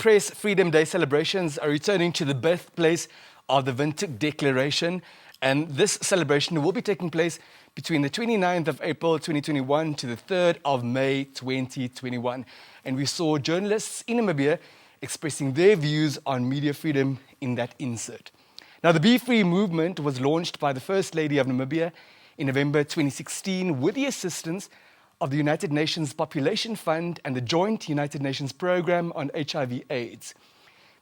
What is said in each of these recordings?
Press Freedom Day celebrations are returning to the birthplace of the Windhoek Declaration, and this celebration will be taking place between the 29th of April 2021 to the 3rd of May 2021. And we saw journalists in Namibia expressing their views on media freedom in that insert. Now, the BeFree movement was launched by the First Lady of Namibia in November 2016 with the assistance of the United Nations Population Fund and the Joint United Nations Programme on HIV/AIDS.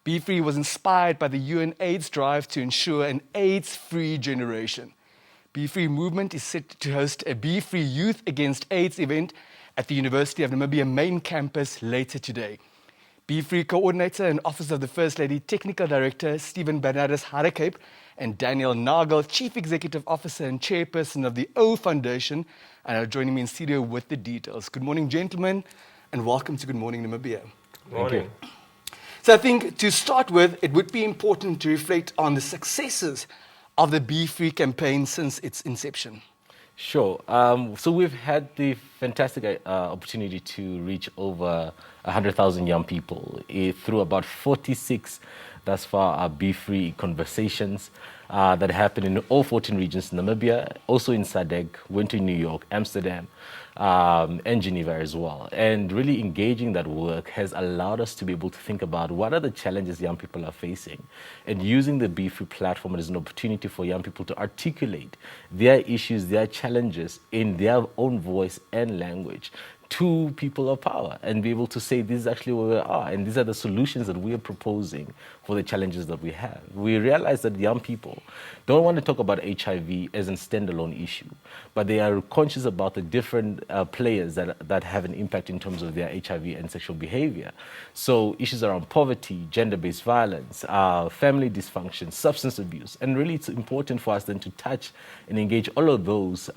BeFree was inspired by the UN AIDS drive to ensure an AIDS-free generation. BeFree movement is set to host a BeFree Youth Against AIDS event at the University of Namibia main campus later today. BeFree coordinator and Office of the First Lady Technical Director Stephen Bernardus Hardecape and Daniel Nagel, Chief Executive Officer and Chairperson of the O Foundation, are joining me in studio with the details. Good morning, gentlemen, and welcome to Good Morning Namibia. Good morning. So I think to start with, it would be important to reflect on the successes of the BeFree campaign since its inception. Sure. So we've had the fantastic opportunity to reach over 100,000 young people through about 46 thus far are BeFree conversations that happen in all 14 regions in Namibia, also in SADC, went to New York, Amsterdam, and Geneva as well. And really engaging that work has allowed us to be able to think about what are the challenges young people are facing, and using the BeFree platform as an opportunity for young people to articulate their issues, their challenges in their own voice and language to people of power, and be able to say this is actually where we are and these are the solutions that we are proposing for the challenges that we have. We realize that young people don't want to talk about HIV as a standalone issue, but they are conscious about the different players that have an impact in terms of their HIV and sexual behavior. So issues around poverty, gender-based violence, family dysfunction, substance abuse, and really it's important for us then to touch and engage all of those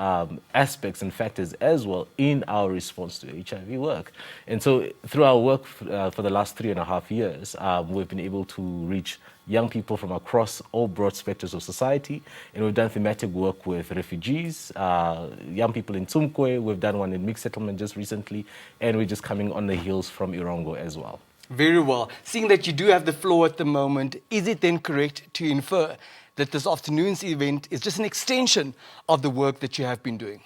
aspects and factors as well in our response to HIV work. And so through our work for the last 3.5 years, we've been able to reach young people from across all broad spectrums of society, and we've done thematic work with refugees, young people in Tumkwe, we've done one in mixed settlement just recently, and we're just coming on the heels from Irongo as well. Very well. Seeing that you do have the floor at the moment, is it then correct to infer that this afternoon's event is just an extension of the work that you have been doing?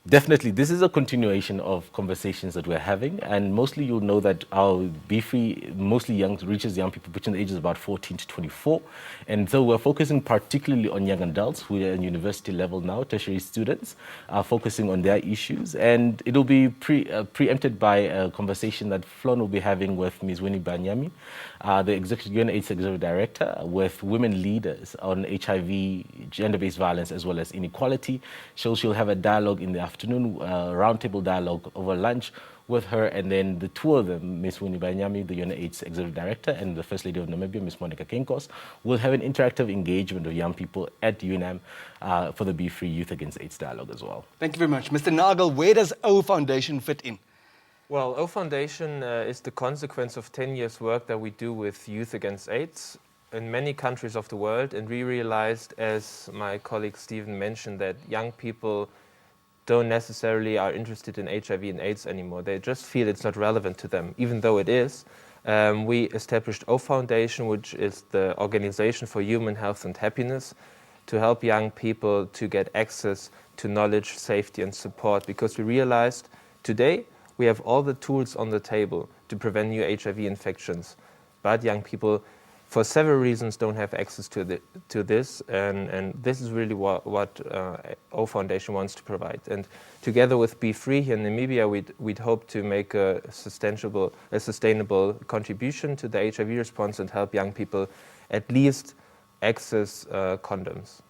Definitely. This is a continuation of conversations that we're having, and mostly you'll know that our BeFree mostly reaches young people between the ages of about 14 to 24, and so we're focusing particularly on young adults who are at university level now, tertiary students, focusing on their issues, and it'll be preempted by a conversation that Flon will be having with Ms. Winnie Banyami, the UN AIDS Executive Director, with women leaders on HIV, gender-based violence, as well as inequality. So she'll have a dialogue in the afternoon, roundtable dialogue over lunch with her, and then the two of them, Ms. Winnie Banyami, the UN AIDS Executive Director, and the First Lady of Namibia, Ms. Monica Kenkos, will have an interactive engagement of young people at UNAM for the BeFree Youth Against AIDS dialogue as well. Thank you very much. Mr. Nagel, where does O Foundation fit in? Well, O Foundation is the consequence of 10 years' work that we do with Youth Against AIDS in many countries of the world, and we realized, as my colleague Stephen mentioned, that young people don't necessarily are interested in HIV and AIDS anymore. They just feel it's not relevant to them, even though it is. We established O Foundation, which is the Organization for Human Health and Happiness, to help young people to get access to knowledge, safety and support, because we realized today we have all the tools on the table to prevent new HIV infections, but young people, for several reasons, don't have access to this, and this is really what O Foundation wants to provide. And together with BeFree here in Namibia, we'd hope to make a sustainable contribution to the HIV response and help young people at least access condoms.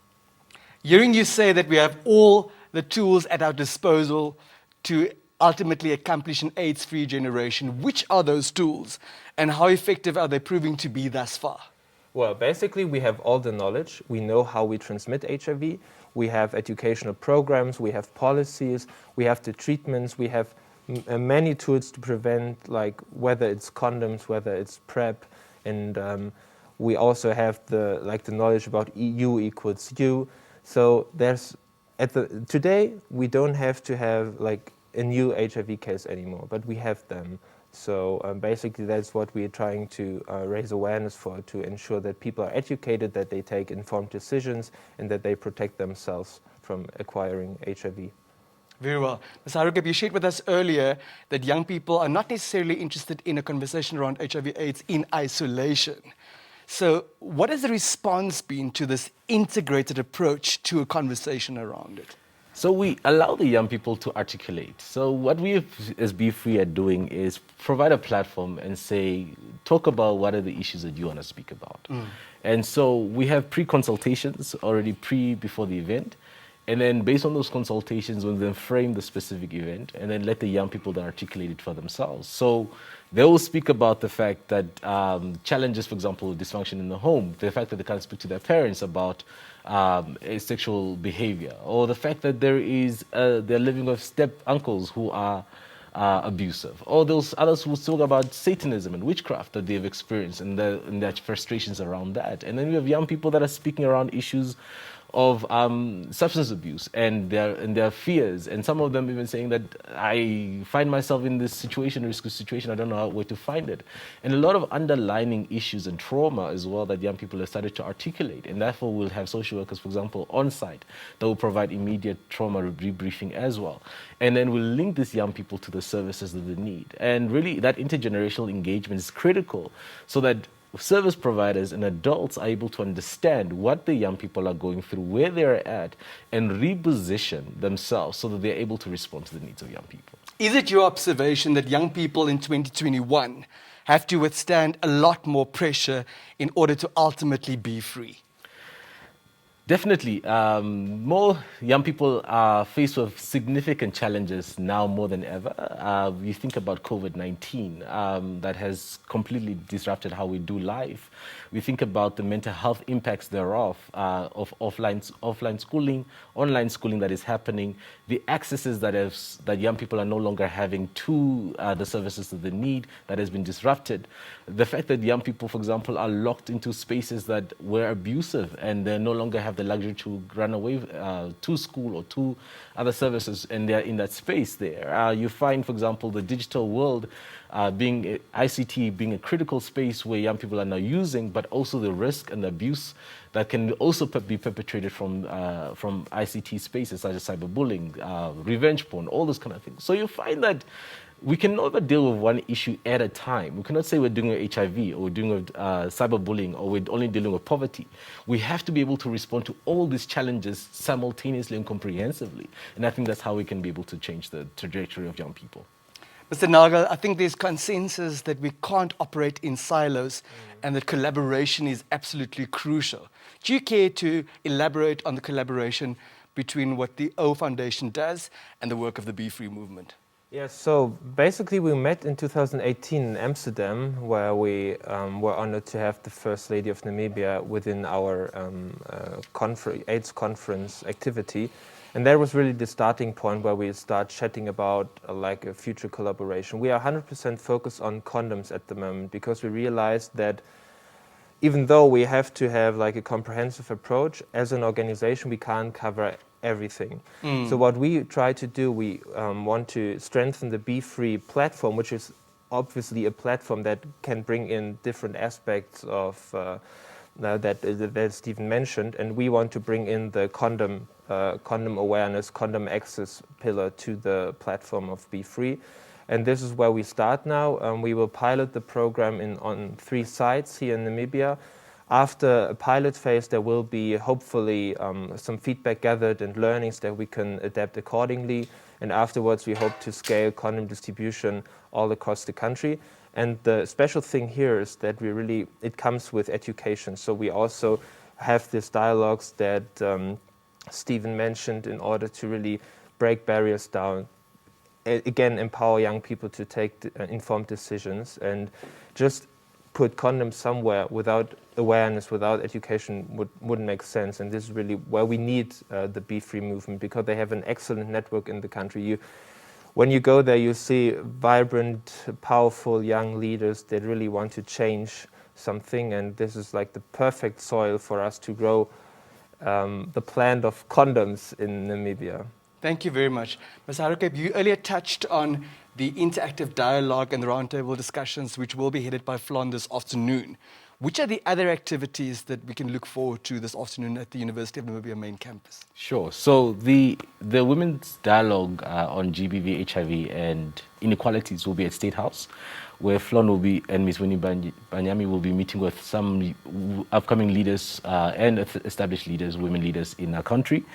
Hearing you say that we have all the tools at our disposal to ultimately accomplish an AIDS-free generation, which are those tools and how effective are they proving to be thus far? Well, basically we have all the knowledge. We know how we transmit HIV. We have educational programs, we have policies, we have the treatments, we have many tools to prevent, like whether it's condoms, whether it's PrEP, and we also have the knowledge about EU equals U. So today we don't have to have like a new HIV case anymore, but we have them. So basically that's what we're trying to raise awareness for, to ensure that people are educated, that they take informed decisions, and that they protect themselves from acquiring HIV. Very well. Ms. Harugab, you shared with us earlier that young people are not necessarily interested in a conversation around HIV/AIDS in isolation. So what has the response been to this integrated approach to a conversation around it? So we allow the young people to articulate. So what we as BeFree are doing is provide a platform and say, talk about what are the issues that you want to speak about. And so we have pre-consultations already before the event. And then based on those consultations, we'll then frame the specific event and then let the young people then articulate it for themselves. So they will speak about the fact that challenges, for example, dysfunction in the home, the fact that they can't speak to their parents about sexual behavior, or the fact that they're living with step uncles who are abusive, or those others who talk about Satanism and witchcraft that they've experienced and their frustrations around that. And then we have young people that are speaking around issues of substance abuse and their fears, and some of them even saying that I find myself in this situation, risky situation, I don't know where to find it. And a lot of underlying issues and trauma as well that young people have started to articulate, and therefore we'll have social workers, for example, on site that will provide immediate trauma debriefing as well. And then we'll link these young people to the services that they need. And really that intergenerational engagement is critical so that service providers and adults are able to understand what the young people are going through, where they're at, and reposition themselves so that they're able to respond to the needs of young people. Is it your observation that young people in 2021 have to withstand a lot more pressure in order to ultimately be free? Definitely. More young people are faced with significant challenges now more than ever. You think about COVID-19 that has completely disrupted how we do life. We think about the mental health impacts thereof, of offline schooling, online schooling that is happening, the accesses that young people are no longer having to the services that they need that has been disrupted. The fact that young people, for example, are locked into spaces that were abusive and they no longer have the luxury to run away to school or to other services, and they're in that space there. You find, for example, the digital world ICT being a critical space where young people are now using, but also the risk and abuse that can also be perpetrated from ICT spaces such as cyberbullying, revenge porn, all those kind of things. So you find that we can never deal with one issue at a time. We cannot say we're dealing with HIV or we're dealing with cyberbullying or we're only dealing with poverty. We have to be able to respond to all these challenges simultaneously and comprehensively. And I think that's how we can be able to change the trajectory of young people. Mr. Nagal, I think there's consensus that we can't operate in silos and that collaboration is absolutely crucial. Do you care to elaborate on the collaboration between what the O Foundation does and the work of the BeFree movement? Yes, so basically we met in 2018 in Amsterdam, where we were honored to have the First Lady of Namibia within our AIDS conference activity. And that was really the starting point where we start chatting about like a future collaboration. We are 100% focused on condoms at the moment because we realized that even though we have to have like a comprehensive approach, as an organization we can't cover everything. So what we try to do, we want to strengthen the BeFree platform, which is obviously a platform that can bring in different aspects of that Stephen mentioned, and we want to bring in the condom awareness, condom access pillar to the platform of BeFree. And this is where we start now. We will pilot the program on 3 sites here in Namibia. After a pilot phase, there will be hopefully some feedback gathered and learnings that we can adapt accordingly. And afterwards, we hope to scale condom distribution all across the country. And the special thing here is that it comes with education. So we also have these dialogues that Stephen mentioned in order to really break barriers down. Again, empower young people to take informed decisions, and just put condoms somewhere without awareness, without education wouldn't make sense. And this is really where we need the BeFree movement, because they have an excellent network in the country. When you go there, you see vibrant, powerful young leaders that really want to change something, and this is like the perfect soil for us to grow the plant of condoms in Namibia. Thank you very much. Ms. Harukeb, you earlier touched on the interactive dialogue and the roundtable discussions, which will be headed by Flon this afternoon. Which are the other activities that we can look forward to this afternoon at the University of Namibia main campus? Sure. So the women's dialogue on GBV, HIV, and inequalities will be at State House, where Flon will be and Ms. Winnie Banyami will be meeting with some upcoming leaders and established leaders, women leaders in our country.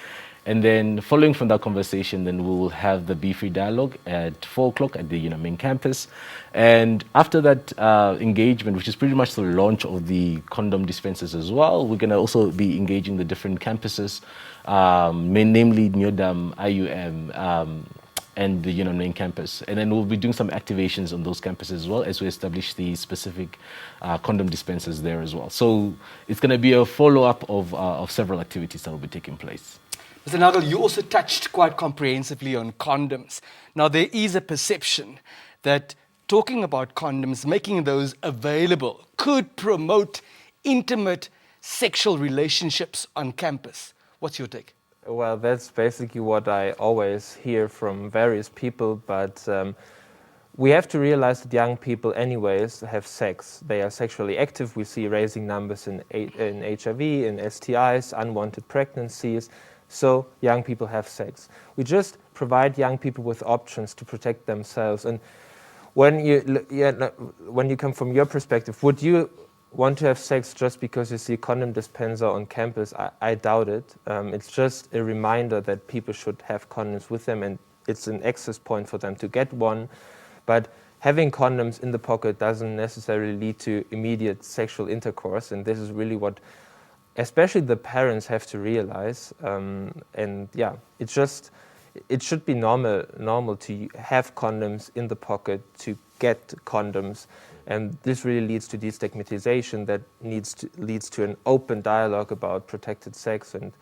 And then following from that conversation, then we will have the BeFree dialogue at 4 o'clock at the UNAM main campus. And after that engagement, which is pretty much the launch of the condom dispensers as well, we're going to also be engaging the different campuses, namely NUDAM, IUM, and the UNAM main campus. And then we'll be doing some activations on those campuses as well as we establish the specific condom dispensers there as well. So it's going to be a follow-up of several activities that will be taking place. Mr. Nagel, you also touched quite comprehensively on condoms. Now, there is a perception that talking about condoms, making those available, could promote intimate sexual relationships on campus. What's your take? Well, that's basically what I always hear from various people, but we have to realize that young people anyways have sex. They are sexually active. We see raising numbers in HIV, in STIs, unwanted pregnancies. So young people have sex. We just provide young people with options to protect themselves. And when you come from your perspective, would you want to have sex just because you see a condom dispenser on campus? I doubt it. It's just a reminder that people should have condoms with them, and it's an access point for them to get one. But having condoms in the pocket doesn't necessarily lead to immediate sexual intercourse, and this is really what especially the parents have to realize. And yeah, it should be normal to have condoms in the pocket, to get condoms. And this really leads to destigmatization that leads to an open dialogue about protected sex. And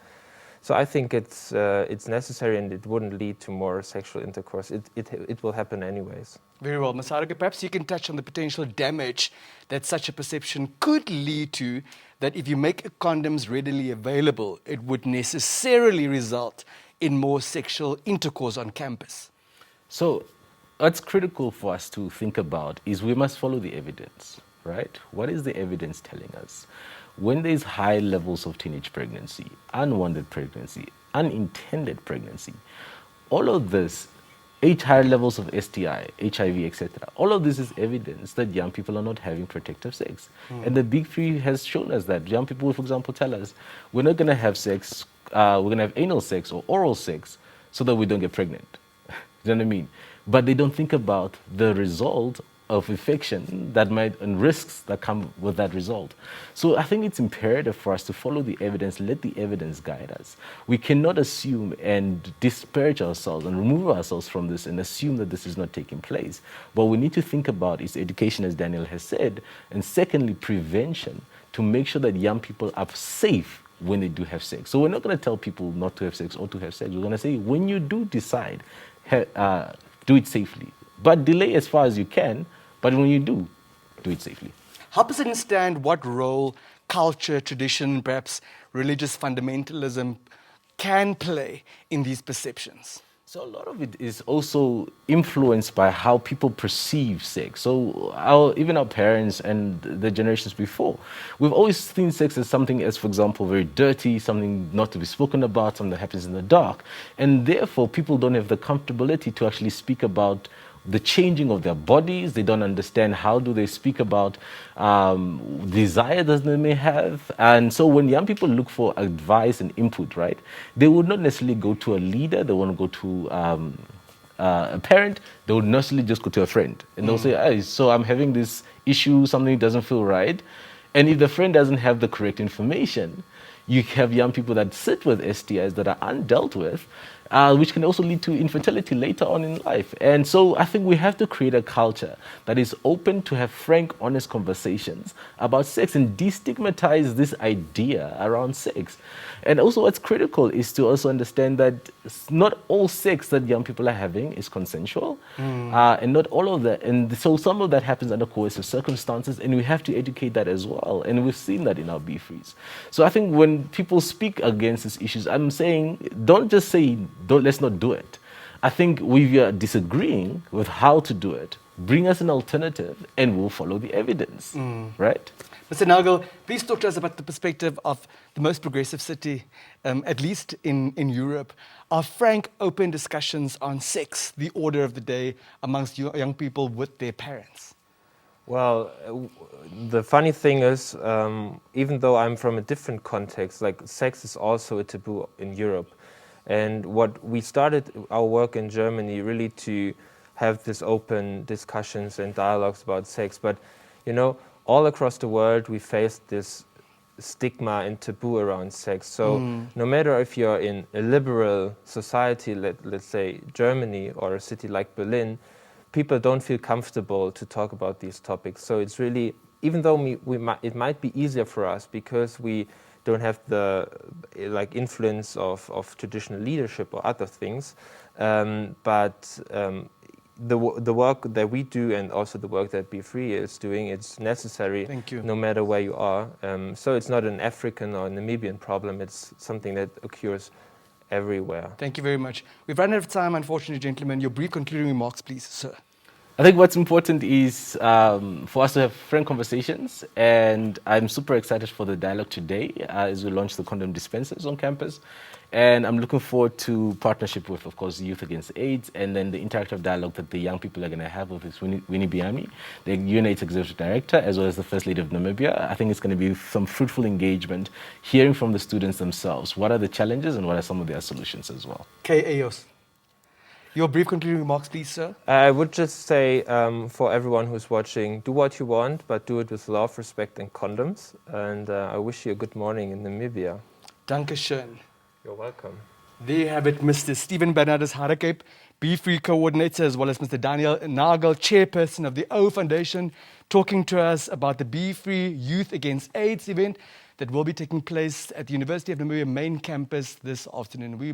so I think it's necessary, and it wouldn't lead to more sexual intercourse. It will happen anyways. Very well. Masarika, perhaps you can touch on the potential damage that such a perception could lead to, that if you make condoms readily available, it would necessarily result in more sexual intercourse on campus. So what's critical for us to think about is we must follow the evidence, right? What is the evidence telling us? When there's high levels of teenage pregnancy, unwanted pregnancy, unintended pregnancy, all of this, higher levels of STI, HIV, etc. All of this is evidence that young people are not having protective sex. And the BeFree has shown us that. Young people, for example, tell us, we're not going to have sex, we're going to have anal sex or oral sex so that we don't get pregnant. You know what I mean? But they don't think about the result of infection that might, and risks that come with that result. So I think it's imperative for us to follow the evidence, let the evidence guide us. We cannot assume and disparage ourselves and remove ourselves from this and assume that this is not taking place. What we need to think about is education, as Daniel has said, and secondly, prevention, to make sure that young people are safe when they do have sex. So we're not going to tell people not to have sex or to have sex. We're going to say, when you do decide, do it safely. But delay as far as you can, but when you do it safely. Help us understand what role culture, tradition, perhaps religious fundamentalism can play in these perceptions. So a lot of it is also influenced by how people perceive sex. So even our parents and the generations before, we've always seen sex as something as, for example, very dirty, something not to be spoken about, something that happens in the dark. And therefore, people don't have the comfortability to actually speak about the changing of their bodies. They don't understand how do they speak about desire that they may have. And so when young people look for advice and input, right, they would not necessarily go to a leader. They want to go to a parent. They would necessarily just go to a friend. And they'll say, hey, so I'm having this issue, something doesn't feel right. And if the friend doesn't have the correct information, you have young people that sit with STIs that are undealt with, which can also lead to infertility later on in life. And so I think we have to create a culture that is open to have frank, honest conversations about sex and destigmatize this idea around sex. And also what's critical is to also understand that not all sex that young people are having is consensual, and not all of that. And so some of that happens under coercive circumstances, and we have to educate that as well. And we've seen that in our BeFrees. So I think when people speak against these issues, I'm saying, don't just say, let's not do it. I think we are disagreeing with how to do it. Bring us an alternative and we'll follow the evidence, right? Mr. Nagel, please talk to us about the perspective of the most progressive city, at least in Europe. Are frank, open discussions on sex the order of the day amongst young people with their parents? Well, the funny thing is, even though I'm from a different context, like sex is also a taboo in Europe. And what we started our work in Germany really to have this open discussions and dialogues about sex. But, you know, all across the world, we face this stigma and taboo around sex. So no matter if you're in a liberal society, let's say Germany, or a city like Berlin, people don't feel comfortable to talk about these topics. So it's really, even though it might be easier for us because we don't have the influence of traditional leadership or other things, but the work that we do and also the work that BeFree is doing, it's necessary no matter where you are. So it's not an African or Namibian problem, it's something that occurs everywhere. Thank you very much. We've run out of time, unfortunately, gentlemen. Your brief concluding remarks, please, sir. I think what's important is for us to have frank conversations, and I'm super excited for the dialogue today as we launch the condom dispensers on campus. And I'm looking forward to partnership with, of course, Youth Against AIDS, and then the interactive dialogue that the young people are going to have with Winnie Biami, the UNAIDS Executive Director, as well as the First Lady of Namibia. I think it's going to be some fruitful engagement, hearing from the students themselves. What are the challenges and what are some of their solutions as well? Ayos. Your brief concluding remarks, please, sir. I would just say for everyone who's watching, do what you want, but do it with love, respect, and condoms. And I wish you a good morning in Namibia. Dankeschön. You're welcome. There you have it, Mr. Stephen Bernardus Harakeep, BeFree coordinator, as well as Mr. Daniel Nagel, chairperson of the O Foundation, talking to us about the BeFree Youth Against AIDS event that will be taking place at the University of Namibia main campus this afternoon.